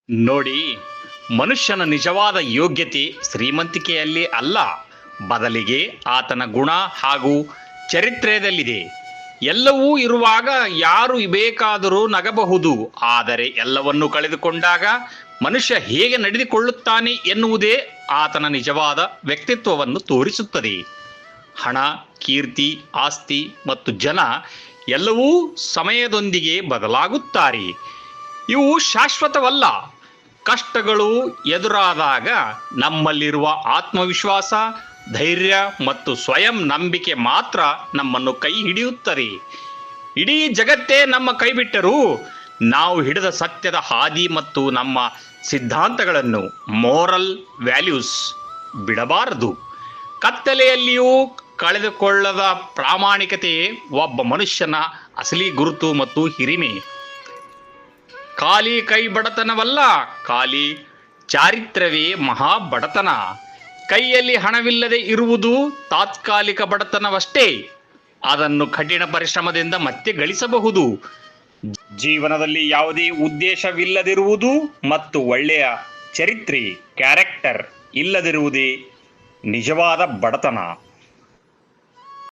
ನೋಡಿ, ಮನುಷ್ಯನ ನಿಜವಾದ ಯೋಗ್ಯತೆ ಶ್ರೀಮಂತಿಕೆಯಲ್ಲಿ ಅಲ್ಲ, ಬದಲಿಗೆ ಆತನ ಗುಣ ಹಾಗೂ ಚರಿತ್ರೆಯದಲ್ಲಿದೆ. ಎಲ್ಲವೂ ಇರುವಾಗ ಯಾರು ಬೇಕಾದರೂ ನಗಬಹುದು, ಆದರೆ ಎಲ್ಲವನ್ನು ಕಳೆದುಕೊಂಡಾಗ ಮನುಷ್ಯ ಹೇಗೆ ನಡೆದುಕೊಳ್ಳುತ್ತಾನೆ ಎನ್ನುವುದೇ ಆತನ ನಿಜವಾದ ವ್ಯಕ್ತಿತ್ವವನ್ನು ತೋರಿಸುತ್ತದೆ. ಹಣ, ಕೀರ್ತಿ, ಆಸ್ತಿ ಮತ್ತು ಜನ ಎಲ್ಲವೂ ಸಮಯದೊಂದಿಗೆ ಬದಲಾಗುತ್ತಾರೆ. ಇವು ಶಾಶ್ವತವಲ್ಲ. ಕಷ್ಟಗಳು ಎದುರಾದಾಗ ನಮ್ಮಲ್ಲಿರುವ ಆತ್ಮವಿಶ್ವಾಸ, ಧೈರ್ಯ ಮತ್ತು ಸ್ವಯಂ ನಂಬಿಕೆ ಮಾತ್ರ ನಮ್ಮನ್ನು ಕೈ ಹಿಡಿಯುತ್ತದೆ. ಇಡೀ ಜಗತ್ತೇ ನಮ್ಮ ಕೈ ಬಿಟ್ಟರೂ ನಾವು ಹಿಡಿದ ಸತ್ಯದ ಹಾದಿ ಮತ್ತು ನಮ್ಮ ಸಿದ್ಧಾಂತಗಳನ್ನು, ಮೋರಲ್ ವ್ಯಾಲ್ಯೂಸ್ ಬಿಡಬಾರದು. ಕತ್ತಲೆಯಲ್ಲಿಯೂ ಕಳೆದುಕೊಳ್ಳದ ಪ್ರಾಮಾಣಿಕತೆಯೇ ಒಬ್ಬ ಮನುಷ್ಯನ ಅಸಲಿ ಗುರುತು ಮತ್ತು ಹಿರಿಮೆ. ಖಾಲಿ ಕೈ ಬಡತನವಲ್ಲ, ಖಾಲಿ ಚಾರಿತ್ರ್ಯವೇ ಮಹಾ ಬಡತನ. ಕೈಯಲ್ಲಿ ಹಣವಿಲ್ಲದೆ ಇರುವುದು ತಾತ್ಕಾಲಿಕ ಬಡತನವಷ್ಟೇ. ಅದನ್ನು ಕಠಿಣ ಪರಿಶ್ರಮದಿಂದ ಮತ್ತೆ ಗಳಿಸಬಹುದು. ಜೀವನದಲ್ಲಿ ಯಾವುದೇ ಉದ್ದೇಶವಿಲ್ಲದಿರುವುದು ಮತ್ತು ಒಳ್ಳೆಯ ಚರಿತ್ರೆ, ಕ್ಯಾರೆಕ್ಟರ್ ಇಲ್ಲದಿರುವುದೇ ನಿಜವಾದ ಬಡತನ.